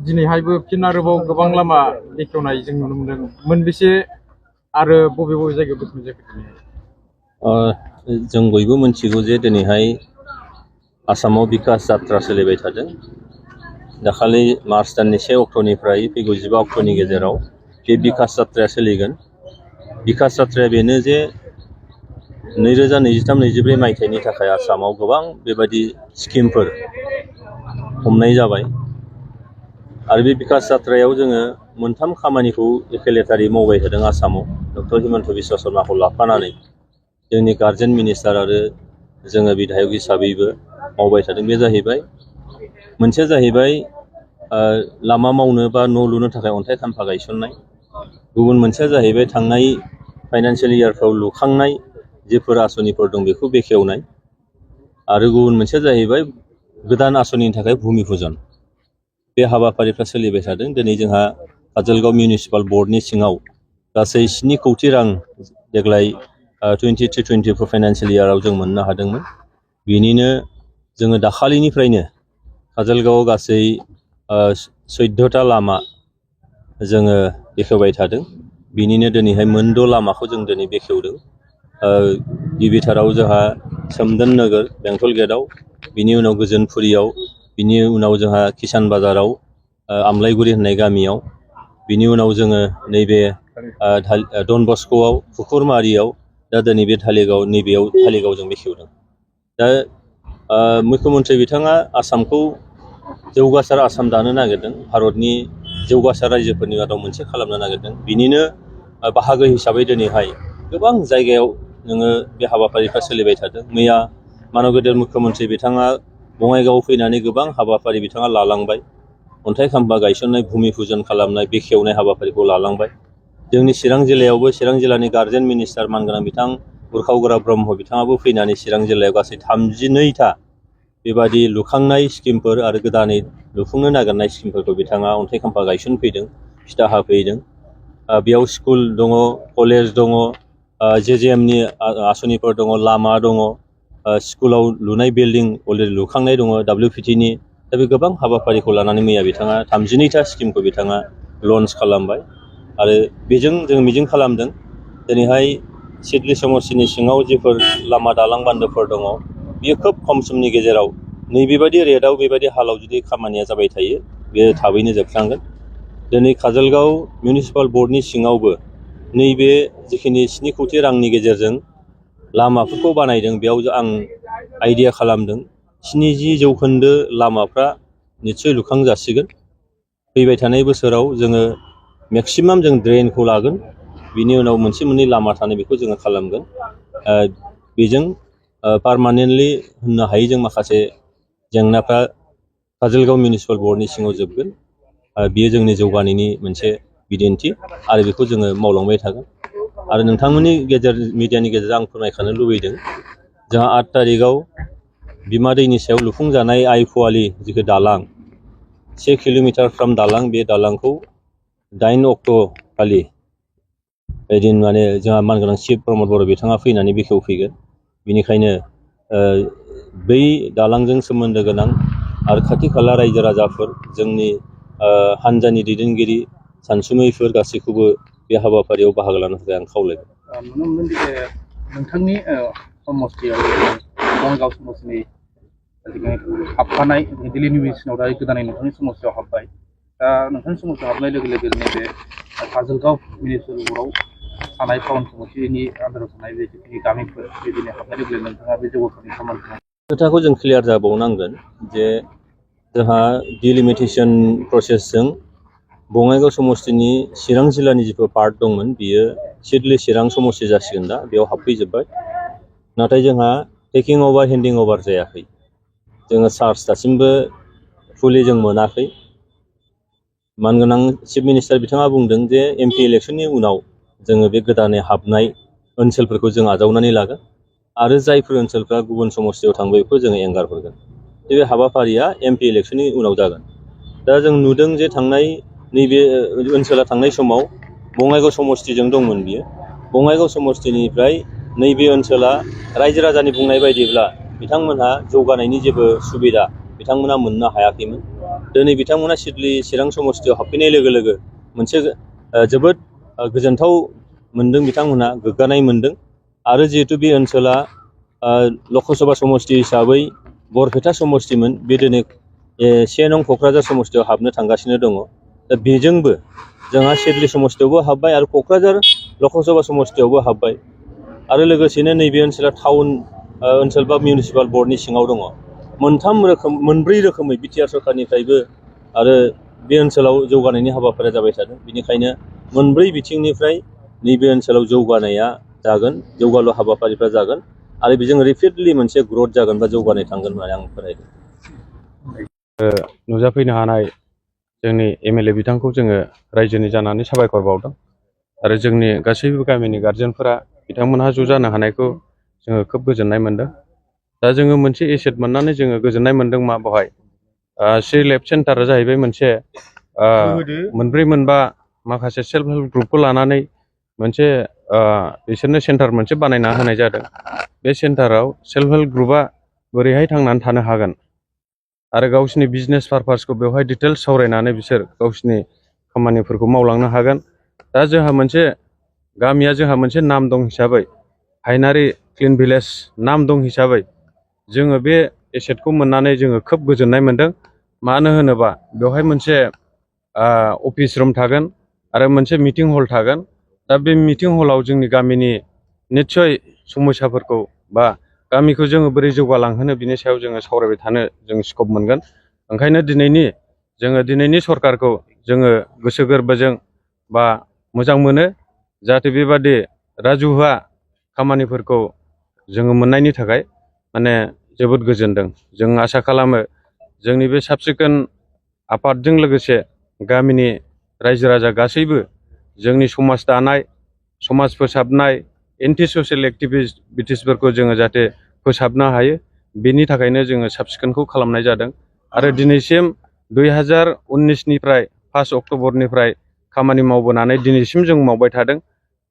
दिनैहायबो फिन आरोबाव गोबां लामा बेखेवनाय जों नुनो मोनदों। मोनबेसे आरो बबे बबे जायगायाव बेखेवनाय जाखो दिनै? जों बयबो मिथिगौ जे दिनैहाय आसामाव बिकास जात्रा सोलिबाय थादों। दाखालि मार्च दाननि 1 अक्ट'निफ्राय फैगौ 15 अक्ट'नि गेजेराव बे बिकास जात्राया सोलिगोन। बिकास जात्राया बेनो जे 2023-24 मायथाइनि थाखाय आसामाव गोबां बेबायदि स्किमफोर हमनाय जाबाय आरो बे बिकास जात्रायाव जोङो मोनथाम खामानिखौ एखे लेथारै मावबाय थादों आसामाव। डक्टर हिमन्त बिश्व शर्माखौ लाफानानै जोंनि गार्जेन मिनिस्टार आरो जोङो बिधायक हिसाबैबो मावबाय थादों। बे जाहैबाय मोनसेया जाहैबाय लामा मावनो बा न' लुनो थाखाय अन्थाइ खाम्फा गायसननाय। गुबुन मोनसेया जाहैबाय थांनाय फाइनान्सियेल इयारफ्राव लुखांनाय जेफोर आसनिफोर दं बेखौ बेखेवनाय आरो गुबुन मोनसेया जाहैबाय गोदान आसनिनि थाखाय भुमि पुजन। बे हाबाफारिफ्रा सोलिबाय थादों। दिनै जोंहा काजलगांव मिउनिसिपाल बर्डनि सिङाव गासै 7 कौटि रां देग्लाय 23-24 फाइनान्सियेल इयाराव जों मोननो हादोंमोन। बिनिनो जोङो दाखालिनिफ्रायनो काजलगांवआव गासै 14टा लामा जोङो बेखेवबाय थादों। बिनिनो दिनैहाय मोनद' लामाखौ जों दिनै बेखेवदों। गिबिथाराव जोंहा सोमदोन नोगोर बेंटल गेटआव, बिनि उनाव गोजोनपुरियाव, बिनि उनाव जोंहा किसान बाजाराव आमलाइगुरि होननाय गामियाव, बिनि उनाव जोङो नैबे डन बस्क'आव खुखुरमारियाव, दा दिनै बे नैबेयाव धालिगाव जों बेखेवदों। दा मुख्यमन्त्रि बिथाङा आसामखौ जौगासार आसाम दानो नागिरदों, भारतनि जौगासार रायजोफोरनि मादाव मोनसे खालामनो नागिरदों। बिनिनो बाहागो हिसाबै दिनैहाय गोबां जायगायाव नोङो बे हाबाफारिफ्रा सोलिबाय थादों। मैया माननीय गेदेर मुख्यमन्त्रि बिथाङा बङाइगावआव फैनानै गोबां हाबाफारि बिथाङा लालांबाय। अन्थाइ खाम्फा गायसननाय, भुमि पुजन खालामनाय, बेखेवनाय हाबाफारिखौ लालांबाय। जोंनि चिरां जिल्लायावबो चिरां जिल्लानि गार्जेन मिनिस्टार मानगोनां बिथां उरखाव ब्रह्म बिथाङाबो फैनानै चिरां जिल्लायाव गासै 32टा बेबादि लुखांनाय स्किमफोर आरो गोदानै लुफुंनो नागिरनाय स्किमफोरखौ बिथाङा अन्थाइ खाम्फा गायसनफैदों, फिथा हाफैदों। बेयाव स्कुल दङ, कलेज दङ, JJMनि आसनिफोर दङ, लामा दङ, स्कुलाव लुनाय बिल्डिं अलरेडि लुखांनाय दङ WPTनि। दा बे गोबां हाबाफारिखौ लानानै मैया बिथाङा 32टा स्किमखौ बिथाङा लन्च खालामबाय आरो बेजों जों मिजिं खालामदों दिनैहाय सिडली समष्टिनि सिङाव जेफोर लामा दालां बान्दोफोर दङ बियो खोब खम समनि गेजेराव नैबेबायदि रेटआव बेबायदि हालाव जुदि खामानिया जाबाय थायो बेयो थाबैनो जोबस्रांगोन। दिनै काजलगांव मिउनिसिपाल बर्डनि सिङावबो नैबे जिखिनि 7 कौटि रांनि गेजेरजों लामाफोरखौ बानायदों, बेयाव आं आइडिया खालामदों 70% लामाफ्रा निस्सय लुखांजासिगोन। फैबाय थानाय बोसोराव जोङो मेक्सिमाम जों ड्रेनखौ लागोन, बिनि उनाव मोनसे मोननै लामा थानाय बेखौ जोङो खालामगोन। बेजों पारमानेन्टलि होननो हायै जों माखासे जेंनाफ्रा काजलगांव मिउनिसिपाल बर्डनि सिङाव जोबगोन। बियो जोंनि जौगानायनि मोनसे बिदिन्थि आरो बेखौ जोङो मावलांबाय थागोन। आरो नोंथांमोननि मिडियानि गेजेरजों आं फोरमायखानो लुबैदों, जोंहा 8 तारिखआव बिमा दैनि सायाव लुफुंजानाय आइ फुवालि जिखौ दालां 1 किल'मिटार फ्राम दालां, बे दालांखौ 8 अक्ट' खालि एदिन माने जोंहा मानगोनां चिफ प्रमद बर' बिथाङा फैनानै बेखेवफैगोन। बेनिखायनो बै दालांजों सोमोन्दो गोनां आरो खाथि खाला रायजो राजाफोर, जोंनि हानजानि दैदेनगिरि सानसुमैफोर गासैखौबो बे हाबाफारियाव बाहागो लानो थाखाय आं खावलायबाय। नुनो मोनदों जे नोंथांनि समष्टियाव बङाइगाव समष्टिनि हाबफानाय दिल्ली निउसनाव दा गोदानै नोंथांनि समष्टियाव हाबबाय। दा नोंथांनि समष्टियाव हाबनाय लोगो लोगो नैबे काजलगांव मिउनिसिपाल बर्डआव थानाय टाउन समष्टिनि आन्दाराव थानाय बे जिखिनि गामिफोर बेदिनो हाबनाय लोगो लोगो नोंथाङा बे जौगाखांनाय खामानिखौ खोथाखौ जों क्लियार जाबावनांगोन जे जोंहा डिलिमिटेसन प्रसेसजों बङाइगाव समष्टिनि चिरां जिल्लानि जिफोर पार्ट दंमोन बियो सिडली चिरां समष्टि जासिगोन। दा बेयाव हाबफैजोब्बाय, नाथाय जोंहा टेकिं अभार हेन्डिं अभार जायाखै। जोङो चार्ज दासिमबो फुलि जों मोनाखै। मानगोनां चिफ मिनिस्टार बिथाङा बुंदों जे MP इलेक्सननि उनाव जोङो बे गोदानै हाबनाय ओनसोलफोरखौ जों आजावनानै लागोन आरो जायफोर ओनसोलफ्रा गुबुन समष्टियाव थांबाय बेखौ जोङो एंगारहरगोन। बे हाबाफारिया MP इलेक्सननि उनाव जागोन। दा जों नुदों जे नैबे ओनसोला थांनाय समाव बङाइगाव समष्टिजों दंमोन बियो। बङाइगाव समष्टिनिफ्राय नैबे ओनसोला रायजो राजानि बुंनाय बायदिब्ला बिथांमोनहा जौगानायनि जेबो सुबिदा बिथांमोना मोननो हायाखैमोन। दिनै बिथांमोना सिडली चिरां समस्तियाव हाबफैनाय लोगो लोगो मोनसे जोबोद गोजोनथाव मोनदों, बिथांमोना गोग्गानाय मोनदों। आरो जिहेतु बे ओनसोला लकसभा समस्ति हिसाबै बरपेटा समस्तिमोन, बे दिनै 1 नं क'क्राझार समस्तियाव हाबनो थांगासिनो दङ। दा बेजोंबो जोंहा सिडली समस्तियावबो हाबबाय आरो क'क्राझार लकसभा समस्तियावबो हाबबाय आरो लोगोसेनो नैबे ओनसोला टाउन ओनसोल बा मिउनिसिपाल बर्डनि सिङाव दङ। मोनब्रै रोखोमै बिटिआर सरकारनिफ्रायबो आरो बे ओनसोलाव जौगानायनि हाबाफारिया जाबाय थादों। बेनिखायनो मोनब्रै बिथिंनिफ्राय नैबे ओनसोलाव जौगानाया जागोन, जौगालु हाबाफारिफ्रा जागोन आरो बेजों रिपिडलि मोनसे ग्रथ जागोन बा जौगानाय थांगोन होननानै आं फोरमायदों। नुजाफैनो हानाय जोंनि एमएलए बिथांखौ जोङो रायजोनि जानानै साबायखर बावदों आरो जोंनि गासैबो गामिनि गार्जेनफोरा बिथांमोनहा ज' जानो हानायखौ जोङो खोब गोजोननाय मोनदों। दा जोङो मोनसे एसेट मोननानै जोङो गोजोननाय मोनदों मा बेवहाय सि लेब सेन्टारा जाहैबाय मोनसे मोनब्रै मोनबा माखासे सेल्फ हेल्प ग्रुपखौ लानानै मोनसे बिसोरनो सेन्टार मोनसे बानायना होनाय जादों। बे सेन्टाराव सेल्फ हेल्प ग्रुपआ बोरैहाय थांनानै थानो हागोन आरो गावसिनि बिजनेस पारपासखौ बेवहाय डिटेल्स सावरायनानै बिसोर गावसिनि खामानिफोरखौ मावलांनो हागोन। दा जोंहा मोनसे गामिया जोंहा मोनसे नाम दं हिसाबै, हायनारि क्लिन भिलेज नाम दं हिसाबै जोङो बे एसेटखौ मोननानै जोङो खोब गोजोननाय मोनदों। मानो होनोबा बेवहाय मोनसे अफिस रुम थागोन आरो मोनसे मिटिं हल थागोन। दा बे मिटिं हलाव जोंनि गामिनि निस्सय समस्याफोरखौ बा गामिखौ जोङो बोरै जौगालांहोनो बिनि सायाव जोङो सावरायबाय थानो जों स्कप मोनगोन। ओंखायनो दिनैनि सरकारखौ जोङो गोसो गोरबोजों बा मोजां मोनो, जाहाथे बेबादि राजुहुआ खामानिफोरखौ जोङो मोननायनि थाखाय माने जोबोद गोजोनदों। जों आसा खालामो जोंनि बे साब सिखोन आफादजों लोगोसे गामिनि रायजो राजा गासैबो जोंनि समाज दानाय, समाज फोसाबनाय, एन्टि ससियेल एक्टिभिटिसफोरखौ जोङो जाहाथे फोसाबनो हायो, बेनि थाखायनो जोङो साब सिखोनखौ खालामनाय जादों। आरो दिनैसिम 2019निफ्राय 1 अक्ट'बरनिफ्राय खामानि मावबोनानै दिनैसिम जों मावबाय थादों।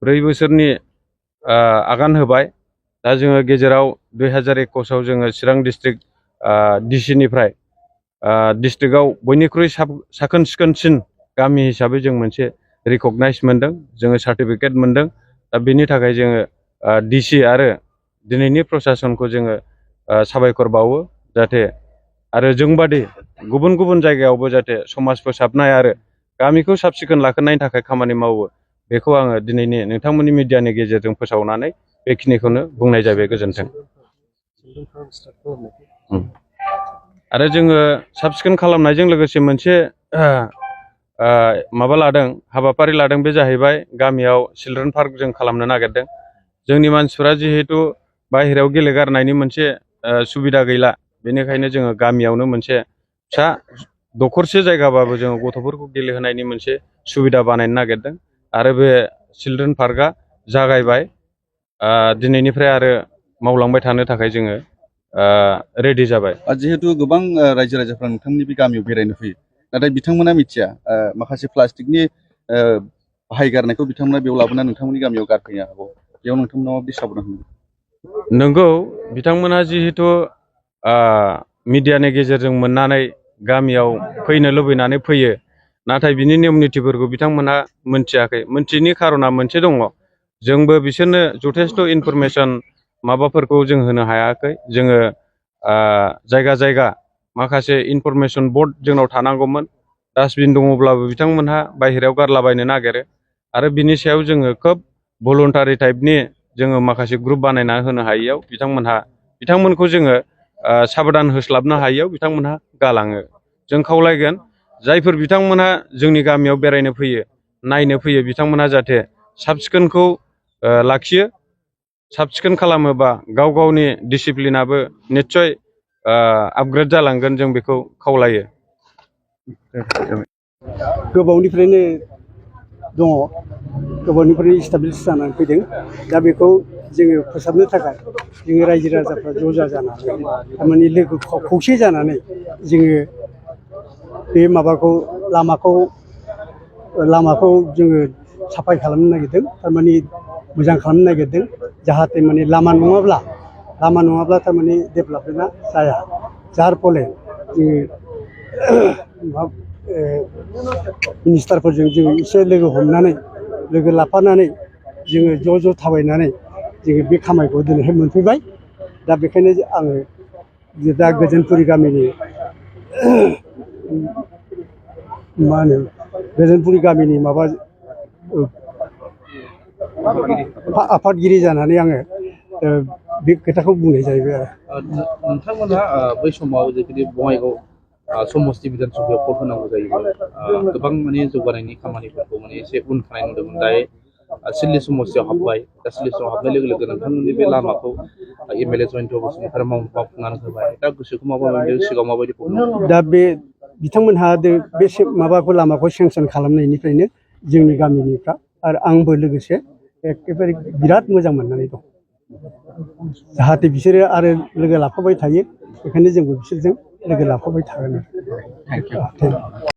4 बोसोरनि आगान होबाय। दा जोङो गेजेराव 2021आव जोङो चिरां डिस्ट्रिक्ट डिसिनिफ्राय डिस्ट्रिक्टआव बयनिख्रुइ साखोन सिखोनसिन गामि हिसाबै जों मोनसे रिकगनाइज मोनदों, जोङो सार्टिफिकेट मोनदों। दा बेनि थाखाय जोङो डिसि आरो दिनैनि प्रसासनखौ जोङो साबायखर बावो, जाहाथे आरो जोंबादि गुबुन गुबुन जायगायावबो जाहाथे समाज फोसाबनाय आरो गामिखौ साब सिखोन लाखिनायनि थाखाय खामानि मावो, बेखौ आङो दिनैनि नोंथांमोननि मिडियानि गेजेरजों फोसावनानै बेखिनिखौनो बुंनाय जाबाय। गोजोन्थों। आरो जोङो साब सिखोन खालामनायजों लोगोसे मोनसे माबा लादों, हाबाफारि लादों, बे जाहैबाय गामियाव चिलड्रेन पार्क जों खालामनो नागिरदों। जोंनि मानसिफ्रा जिहेतु बाहेरायाव गेलेगारनायनि मोनसे सुबिदा गैला, बेनिखायनो जोङो गामियावनो मोनसे फिसा दखरसे जायगाबाबो जोङो गथ'फोरखौ गेलेहोनायनि मोनसे सुबिदा बानायनो नागिरदों आरो बे चिलड्रेन पार्कआ जागायबाय। दिनैनिफ्राय आरो मावलांबाय थानो थाखाय जोङो रेडि जाबाय। जिहेतु गोबां रायजो राजाफ्रा नोंथांमोननि बे गामियाव बेरायनो फैयो, नाथाय बिथांमोना मिथिया माखासे प्लास्टिकनि बाहायगारनायखौ बिथांमोना बेयाव लाबोना नोंथांमोननि गामियाव गारफैनो हागौ। बेयाव नोंथांमोना माबायदि साबधान होनो? नंगौ, बिथांमोना जिहेतु मिडियानि गेजेरजों मोननानै गामियाव फैनो लुबैनानै फैयो, नाथाय बिनि नियम नितिफोरखौ बिथांमोनहा मोनथियाखै। मोनथियैनि खारना मोनसे दङ, जोंबो बिसोरनो जथेस्थ' इनफरमेसन माबाफोरखौ जों होनो हायाखै। जोङो जायगा जायगा माखासे इनफरमेसन बर्ड जोंनाव थानांगौमोन। डास्टबिन दङब्लाबो बिथांमोनहा बाहेरायाव गारलाबायनो नागिरो आरो बिनि सायाव जोङो खोब भलुन्टारि टाइपनि जोङो माखासे ग्रुप बानायना होनो हायैयाव बिथांमोनखौ जोङो साबधान होस्लाबनो हायैयाव बिथांमोनहा गालाङो। जों खावलायगोन जायफोर बिथांमोनहा जोंनि गामियाव बेरायनो फैयो, नायनो फैयो, बिथांमोनहा जाहाथे साब सिखोनखौ लाखियो। साब सिखोन खालामोबा गाव गावनि डिसिप्लिनाबो निस्सय आपग्रेड जालांगोन, जों बेखौ खावलायो। गोबावनिफ्रायनो दङ, गोबावनिफ्रायनो इस्टाब्लिस जानानै फैदों। दा बेखौ जोङो फोसाबनो थाखाय जोङो रायजो राजाफ्रा ज' जानानै थारमाने लोगो खौसे जानानै जोङो बे माबाखौ लामाखौ जोङो साफाय खालामनो नागिरदों, थारमाने मोजां खालामनो नागिरदों, जाहाथे माने लामा नङाब्ला थारमाने डेभेलपमेन्टआ जाया। जार फले जोङो मिनिस्टारफोरजों जोङो एसे लोगो हमनानै लोगो लाफानानै जोङो ज' थाबायनानै जोङो बे खामायखौ दिनैहाय मोनफैबाय दा बेखायनो आङो दा गोजोनपुरि गामिनि मा होनो गोजोनपुरि गामिनि माबा आफादगिरि जानानै आङो बे खोथाखौ बुंनाय जाहैबाय आरो नोंथांमोनहा बै समाव जेबायदि बङाइगाव समस्ति बिधान सभायाव भट होनांगौ जायोमोन गोबां माने जौगानायनि खामानिफोरखौ माने एसे उन थानाय नुदोंमोन दायो सिडली समस्तियाव हाबबाय दा सिडली समस्तियाव हाबनाय लोगो लोगो नोंथांमोननि बे लामाखौ एमएलए जयन्त बसुमतारी मावफुंनानै होबाय दा गोसोखौ माबायदि सिगाङाव माबायदि दा बे बिथांमोनहा बे माबाखौ लामाखौ सेंसन खालामनायनिफ्रायनो जोंनि गामिनिफ्रा आरो आंबो लोगोसे एखेबारे बिराद मोजां मोननानै दं जाहाथे बिसोरो आरो लोगो लाफाबाय थायो बेखायनो जोंबो बिसोरजों लोगो लाफाबाय थागोन। Thank you.